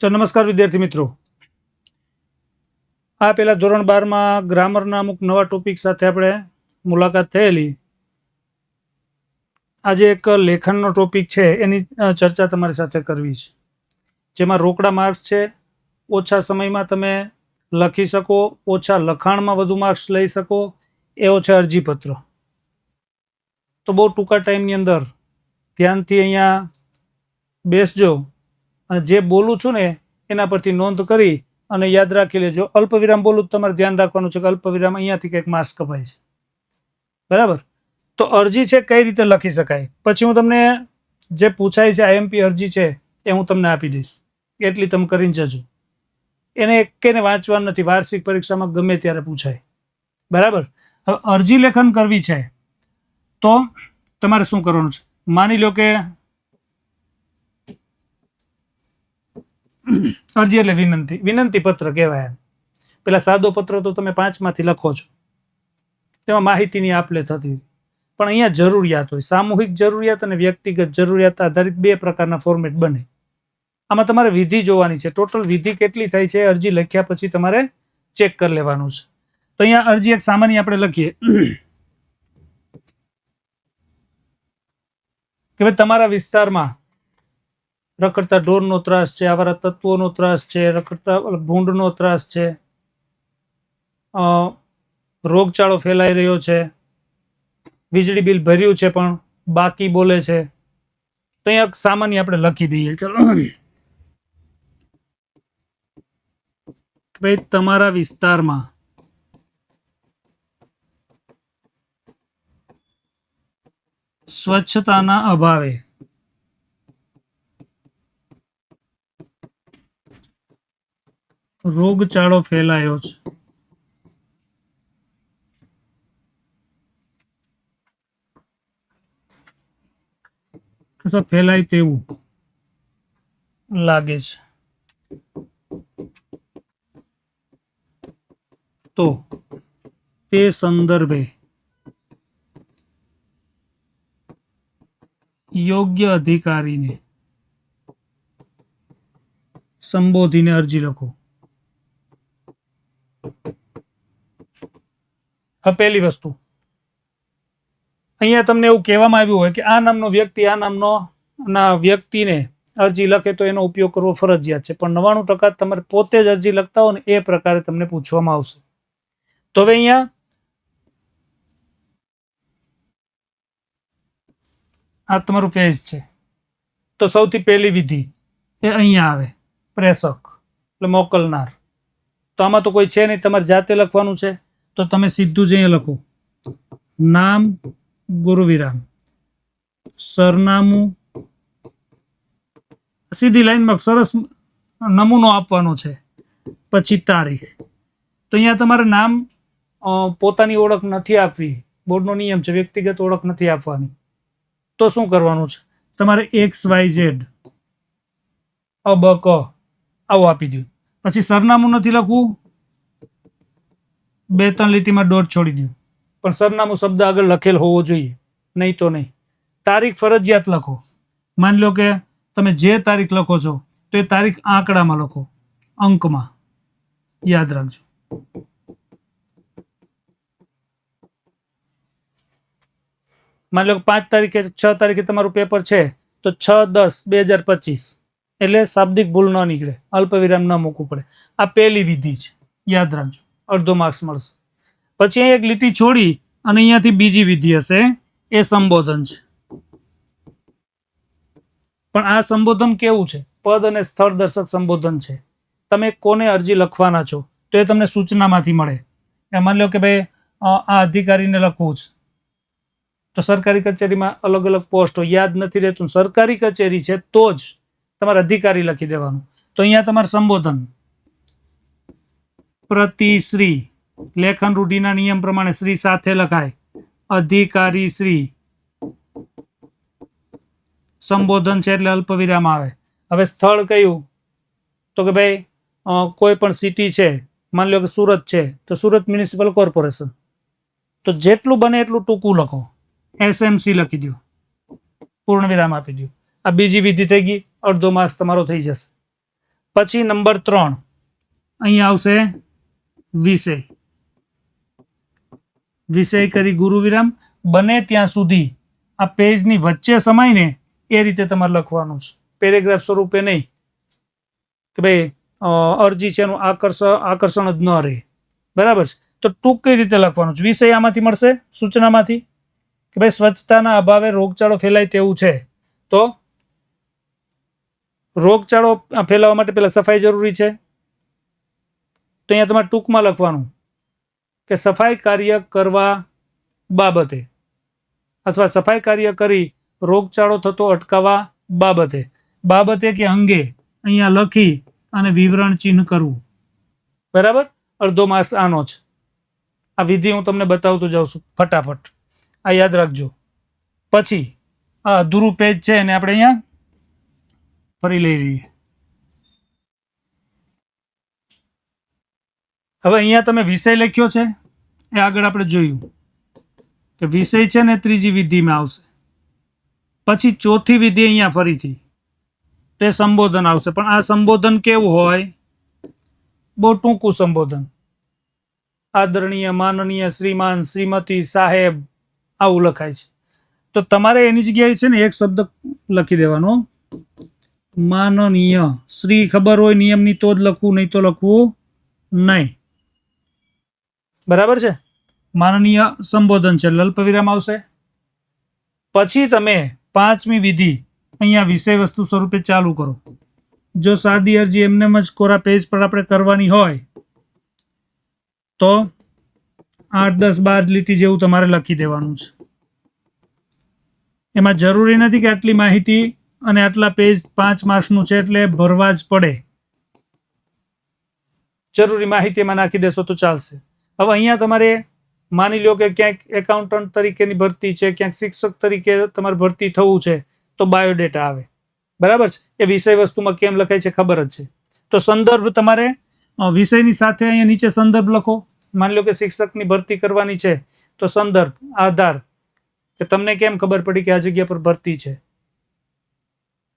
તો નમસ્કાર વિદ્યાર્થી મિત્રો, આ પેલા ધોરણ 12 માં ગ્રામરના અમુક નવા ટોપિક સાથે આપણે મુલાકાત થયેલી. આજે એક લેખનનો ટોપિક છે, એની ચર્ચા તમારી સાથે કરવી છે, જેમાં રોકડા માર્ક્સ છે. ઓછા સમયમાં તમે લખી શકો, ઓછા લખાણમાં વધુ માર્ક્સ લઈ શકો, એવો છે અરજીપત્ર. તો બહુ ટૂંકા ટાઈમની અંદર ધ્યાનથી અહીંયા બેસજો અને જે બોલું છું ને એના પરથી નોંધ કરી અને યાદ રાખી લેજો. અલ્પવિરામ બોલું તમારે ધ્યાન રાખવાનું છે કે અલ્પવિરામ અહીંયાથી કંઈક માર્ક્સ કપાય છે, બરાબર? તો અરજી છે કઈ રીતે લખી શકાય, પછી હું તમને જે પૂછાય છે આઈએમપી અરજી છે એ હું તમને આપી દઈશ, એટલી તમે કરીને જજો. એને એકેને વાંચવાનું નથી, વાર્ષિક પરીક્ષામાં ગમે ત્યારે પૂછાય, બરાબર? હવે અરજી લેખન કરવી છે તો તમારે શું કરવાનું છે? માની લો કે અરજી એટલે વિનંતી પત્ર કહેવાય. પેલા સાદો પત્ર તો તમે 5 માંથી લખો છો, તેમાં માહિતીની આપલે થતી. પણ અહીંયા જરૂરિયાત હોય, સામૂહિક જરૂરિયાત અને વ્યક્તિગત જરૂરિયાત આધારિત 2 પ્રકારના ફોર્મેટ બને. આમાં તમારે વિધિ જોવાની છે, ટોટલ વિધિ કેટલી થઈ છે અરજી લખ્યા પછી તમારે ચેક કરી લેવાનું છે. તો અહીંયા અરજી એક સામાન્ય આપણે લખીએ કે ભાઈ તમારા વિસ્તારમાં રખડતા ઢોરનો ત્રાસ છે, આવારા તત્વોનો ત્રાસ છે, રખડતા ભૂંડનો ત્રાસ છે, રોગચાળો ફેલાઈ રહ્યો છે, વીજળી બિલ ભર્યું છે પણ બાકી બોલે છે. તો અહીંયા સામાન્ય આપણે લખી દઈએ. ચલો ભાઈ તમારા વિસ્તારમાં સ્વચ્છતાના અભાવે રોગચાળો ફેલાયો છે. અથવા ફેલાય તેવું લાગે છે. તો તે સંદર્ભે યોગ્ય અધિકારીને સંબોધીને અરજી લખો. પહેલી વસ્તુ, અહીંયા તમને એવું કહેવામાં આવ્યું હોય કે આ નામનો વ્યક્તિ આ નામનો વ્યક્તિને અરજી લખે તો એનો ઉપયોગ કરવો ફરજિયાત છે. પણ 99% તમારે પોતે જ અરજી લખતા હો ને એ પ્રકારે તમને પૂછવામાં આવશે. તો હવે અહીંયા આ તમારું પેજ છે. તો સૌથી પહેલી વિધિ એ અહીંયા આવે, પ્રેષક એટલે મોકલનાર. તો આમાં તો કોઈ છે નહીં, તમારે જાતે લખવાનું છે. તો તમે સીધું જ અહીંયા લખો, નામ ગુરુવિરામ, સરનામું, સીધી લાઈનમાં સરસ નમૂનો આપવાનો છે, પછી તારીખ. તો અહીંયા તમારે નામ, પોતાની ઓળખ નથી આપવી, બોર્ડનો નિયમ છે, વ્યક્તિગત ઓળખ નથી આપવાની. તો શું કરવાનું છે? તમારે XYZ અબક આવું આપી દઉં. પછી સરનામું નથી લખવું, 2-3 લીટીમાં ડોટ છોડી દઉં, પણ સરનામું શબ્દ આગળ લખેલ હોવો જોઈએ, નહીં તો નહીં. તારીખ ફરજિયાત લખો. માની લો કે તમે જે તારીખ લખો છો તો એ તારીખ આંકડામાં લખો, અંકમાં, યાદ રાખજો. માની લો કે 5 તારીખે 6 તારીખે તમારું પેપર છે તો 6/10/2025, એટલે શાબ્દિક ભૂલ ન નીકળે, અલ્પવિરામ ન મૂકવું પડે. આ પહેલી વિધિ છે, યાદ રાખજો, અડધો માર્ક્સ મળશે. પછી અહીં એક લીટી છોડી અને અહીંયાથી બીજી વિધિ હશે, એ સંબોધન છે. પણ આ સંબોધન કેવું છે? પદ અને સ્થળ દર્શક સંબોધન છે. તમે કોને અરજી લખવાના છો તો એ તમને સૂચનામાંથી મળે. માની લો કે ભાઈ આ અધિકારીને લખવું છે, તો સરકારી કચેરીમાં અલગ અલગ પોસ્ટો યાદ નથી રહેતું, સરકારી કચેરી છે તો જ તમારે અધિકારી લખી દેવાનું. તો અહીંયા તમારે સંબોધન પ્રતિશ્રી, લેખન રૂઢિના નિયમ પ્રમાણે શ્રી સાથે લખાય, અધિકારી શ્રી. સંબોધન છે એટલે અલ્પવિરામ આવે. હવે સ્થળ કયું? તો કે ભાઈ કોઈ પણ સિટી છે, માની લો કે સુરત છે તો સુરત મ્યુનિસિપલ કોર્પોરેશન. તો જેટલું બને એટલું ટૂંકું લખો, SMC લખી દો, પૂર્ણ વિરામ આપી દો. આ બીજી વિધિ થઈ ગઈ, અડધો માર્ક્સ તમારો થઈ જશે. પછી નંબર 3 અહીંયા આવશે વિષય. વિષય કરી ગુરુ વિરામ. બને ત્યાં સુધી આ પેજની વચ્ચે સમાઈને એ રીતે તમારે લખવાનું છે, પેરેગ્રાફ સ્વરૂપે નહીં કે ભાઈ અરજી છે એનું આકર્ષણ જ ન રહે. બરાબર છે? તો ટૂંક કઈ રીતે લખવાનું છે? વિષય આમાંથી મળશે, સૂચનામાંથી, કે ભાઈ સ્વચ્છતાના અભાવે રોગચાળો ફેલાય તેવું છે, તો રોગચાળો ફેલાવા માટે પહેલા સફાઈ જરૂરી છે. તો અહીંયા તમારે ટૂંકમાં લખવાનું કે સફાઈ કાર્ય કરવા બાબતે અથવા સફાઈ કાર્ય કરી રોગચાળો થતો અટકાવવા બાબતે કે અંગે અહીંયા લખી અને વિવરણ ચિહ્ન કરવું. બરાબર? અડધો માર્ક્સ આનો જ. આ વિધિ હું તમને બતાવતો જાઉં છું ફટાફટ, આ યાદ રાખજો. પછી આ અધૂરું પેજ છે એને આપણે અહીંયા ફરી લઈ લઈએ. હવે અહીંયા તમે વિષય લખ્યો છે એ આગળ આપણે જોયું કે વિષય છે ને ત્રીજી વિધિમાં આવશે. પછી ચોથી વિધિ અહીંયા ફરીથી તે સંબોધન આવશે. પણ આ સંબોધન કેવું હોય? બહુ ટૂંકું સંબોધન. આદરણીય, માનનીય, શ્રીમાન, શ્રીમતી, સાહેબ, આવું લખાય છે. તો તમારે એની જગ્યાએ છે ને એક શબ્દ લખી દેવાનો, માનનીય. શ્રી ખબર હોય નિયમની તો જ લખવું, નહીં તો લખવું નહીં. બરાબર છે? માનનીય સંબોધન છે, અલ્પ વિરામ આવશે. પછી તમે 5મી વિધિ અહીંયા વિષય વસ્તુ સ્વરૂપે ચાલુ કરો. જો સાદી અરજી એમને જ કોરા પેજ પર આપણે કરવાની હોય તો 8, 10, 12 લીટી જેવું તમારે લખી દેવાનું છે. એમાં જરૂરી નથી કે આટલી માહિતી અને આટલા પેજ 5 માર્ક્સનું છે એટલે ભરવા જ પડે. જરૂરી માહિતી એમાં નાખી દેશો તો ચાલશે. હવે અહીંયા તમારે માની લો કે ક્યાંક એકાઉન્ટન્ટ તરીકેની ભરતી છે, ક્યાંક શિક્ષક તરીકે તમારે ભરતી થવું છે, તો બાયોડેટા આવે. બરાબર છે? એ વિષય વસ્તુમાં કેમ લખાય છે ખબર જ છે. તો સંદર્ભ તમારે વિષયની સાથે અહીંયા નીચે સંદર્ભ લખો. માની લો કે શિક્ષકની ભરતી કરવાની છે તો સંદર્ભ, આધાર, કે તમને કેમ ખબર પડી કે આ જગ્યા પર ભરતી છે.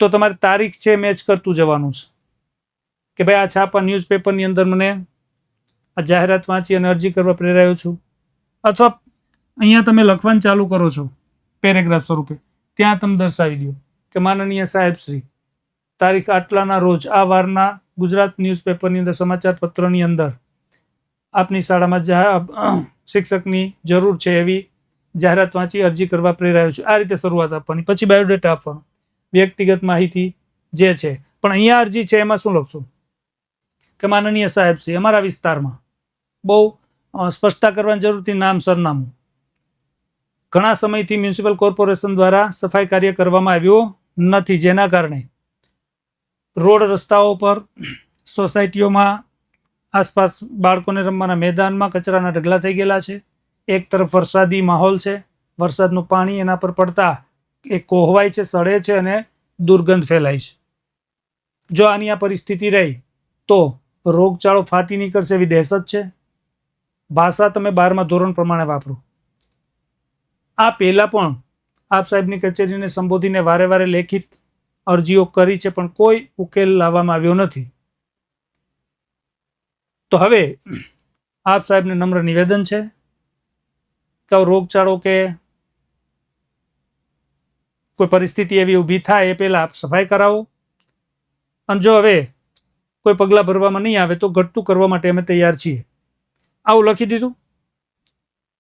તો તમારે તારીખ છે મેચ કરતું જવાનું છે કે ભાઈ આ છાપા ન્યૂઝપેપરની અંદર મને આ જાહેરાત વાંચી અને અરજી કરવા પ્રેરાયો છું. અથવા અહીંયા તમે લખવાનું ચાલુ કરો છો પેરેગ્રાફ સ્વરૂપે, ત્યાં તમે દર્શાવી દો કે માનનીય સાહેબશ્રી, તારીખ આટલાના રોજ આ વારના ગુજરાત ન્યૂઝપેપરની અંદર, સમાચાર પત્રની અંદર આપની શાળામાં શિક્ષકની જરૂર છે એવી જાહેરાત વાંચી અરજી કરવા પ્રેરાયો છું. આ રીતે શરૂઆત આપવાની. પછી બાયોડેટા આપવાનો, વ્યક્તિગત માહિતી જે છે. પણ અહીંયા અરજી છે એમાં શું લખશું કે માનનીય સાહેબશ્રી, અમારા વિસ્તારમાં બહુ સ્પષ્ટતા કરવાની જરૂર હતી, નામ, સરનામું. ઘણા સમયથી મ્યુનિસિપલ કોર્પોરેશન દ્વારા સફાઈ કાર્ય કરવામાં આવ્યું નથી, જેના કારણે રોડ, રસ્તાઓ પર, સોસાયટીઓમાં, આસપાસ બાળકોને રમવાના મેદાનમાં કચરાના ઢગલા થઈ ગયેલા છે. એક તરફ વરસાદી માહોલ છે, વરસાદનું પાણી એના પર પડતા એ કોહવાય છે, સડે છે અને દુર્ગંધ ફેલાય છે. જો આની આ પરિસ્થિતિ રહી તો રોગચાળો ફાટી નીકળશે એવી દહેશત છે. ભાષા તમે 12મા ધોરણ પ્રમાણે વાપરો. આ પહેલા પણ આપ સાહેબની કચેરીને સંબોધીને વારે વારે લેખિત અરજીઓ કરી છે પણ કોઈ ઉકેલ લાવવામાં આવ્યો નથી. તો હવે આપ સાહેબને નમ્ર નિવેદન છે કે રોગચાળો કે કોઈ પરિસ્થિતિ એવી ઊભી થાય એ પહેલા આપ સફાઈ કરાવો, અને જો હવે કોઈ પગલાં ભરવામાં નહીં આવે તો ઘટતું કરવા માટે અમે તૈયાર છીએ. આવું લખી દીધું.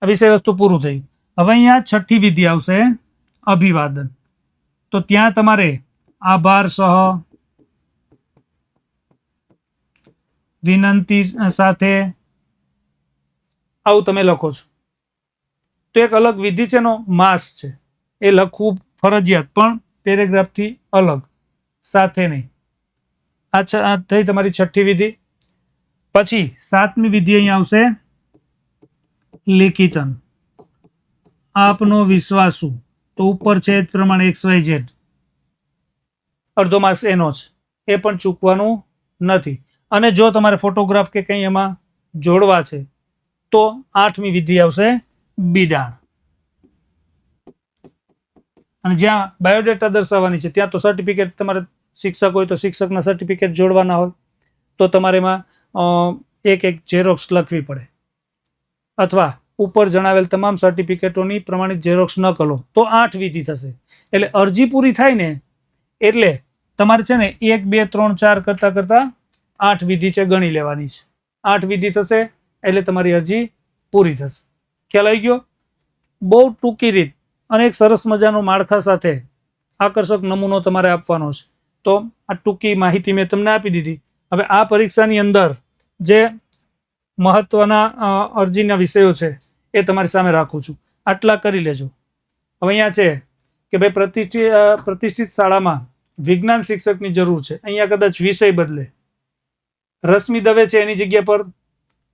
આ વિષય વસ્તુ પૂરું થયું. હવે અહીંયા 6ઠ્ઠી વિધિ આવશે, અભિવાદન. તો ત્યાં તમારે આભાર સહ, વિનંતી સાથે, આવું તમે લખો છો. તો એક અલગ વિધિ છે, એનો માર્ક્સ છે, એ લખવું ફરજિયાત, પણ પેરેગ્રાફથી અલગ, સાથે નહીં. આ થઈ તમારી 6ઠ્ઠી વિધિ. પછી 7મી વિધિ અહીંયા આવશે, લેખિતન. આપનો વિશ્વાસુ. તો ઉપર છે એ પ્રમાણે XYZ, અડધો માર્ક્સ એનો જ, એ પણ ચૂકવાનું નથી. અને જો તમારે ફોટોગ્રાફ કે કંઈ એમાં જોડવા છે તો 8મી વિધિ આવશે, બિડાણ. અને જ્યાં બાયોડેટા દર્શાવવાની છે ત્યાં તો સર્ટિફિકેટ, તમારે શિક્ષક હોય તો શિક્ષકના સર્ટિફિકેટ જોડવાના હોય. તો તમારે એમાં એક ઝેરોક્સ લખવી પડે, અથવા ઉપર જણાવેલ તમામ સર્ટિફિકેટોની પ્રમાણિત ઝેરોક્સ ન કરો તો 8 વિધિ થશે. એટલે અરજી પૂરી થાય ને એટલે તમારે છે ને 1 2 3 4 કરતા 8 વિધિ છે ગણી લેવાની છે. 8 વિધિ થશે એટલે તમારી અરજી પૂરી થશે. ખ્યાલ આવી ગયો? બહુ ટૂંકી રીત અને એક સરસ મજાનો માળખા સાથે આકર્ષક નમૂનો તમારે આપવાનો છે. તો આ ટૂંકી માહિતી મેં તમને આપી દીધી. હવે આ પરીક્ષાની અંદર જે મહત્વના અરજીના વિષયો છે એ તમારી સામે રાખું છું. આટલા કરી લેજો. હવે અહીંયા છે કે ભાઈ પ્રતિષ્ઠિત શાળામાં વિજ્ઞાન શિક્ષકની જરૂર છે. અહીંયા કદાચ વિષય બદલે, રશ્મિ દવે છે એની જગ્યા પર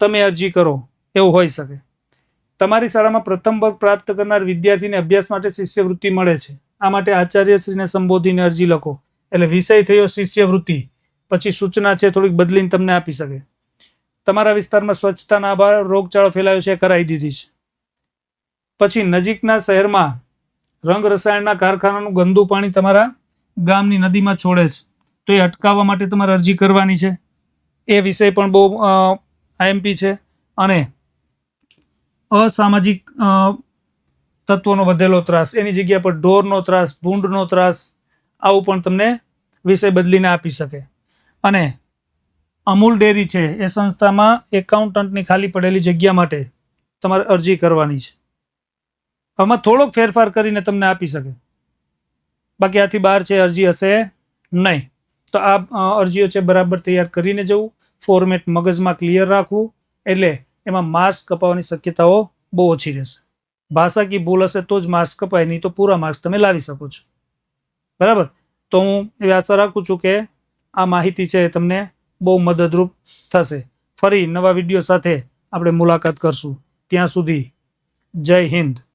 તમે અરજી કરો એવું હોઈ શકે. તમારી શાળામાં પ્રથમ વર્ગ પ્રાપ્ત કરનાર વિદ્યાર્થીને અભ્યાસ માટે શિષ્યવૃત્તિ મળે છે. આ માટે આચાર્યશ્રીને સંબોધીને અરજી લખો. એટલે વિષય થયો શિષ્યવૃત્તિ, પછી સૂચના છે થોડીક બદલીને તમને આપી શકે. તમારા વિસ્તારમાં સ્વચ્છતાના અભાવે રોગચાળો ફેલાયો છે, કરાવી દીધી છે. પછી નજીકના શહેરમાં રંગ રસાયણના કારખાનાનું ગંદુ પાણી તમારા ગામની નદીમાં છોડે છે, તો એ અટકાવવા માટે તમારે અરજી કરવાની છે. એ વિષય પણ બહુ આઈએમપી છે. અને અસામાજિક તત્વોનો વધેલો ત્રાસ, એની જગ્યા પર ઢોરનો ત્રાસ, ભૂંડનો ત્રાસ, આવું પણ તમને વિષય બદલીને આપી શકે. અને અમૂલ ડેરી છે એ સંસ્થામાં એકાઉન્ટન્ટની ખાલી પડેલી જગ્યા માટે તમારે અરજી કરવાની છે. આમાં થોડોક ફેરફાર કરીને તમને આપી શકે, બાકી આથી બહાર છે અરજી હશે નહીં. તો આ અરજીઓ છે બરાબર તૈયાર કરીને જવું, ફોર્મેટ મગજમાં ક્લિયર રાખવું, એટલે એમાં માર્ક્સ કપાવવાની શક્યતાઓ બહુ ઓછી રહેશે. ભાષાકી ભૂલ હશે તો જ માર્ક્સ કપાય, નહીં તો પૂરા માર્ક્સ તમે લાવી શકો છો. બરાબર? તો હું એવી આશા રાખું છું કે આ માહિતી છે એ તમને બહુ મદદરૂપ થશે. ફરી નવા વિડીયો સાથે આપણે મુલાકાત કરશું. ત્યાં સુધી જય હિન્દ.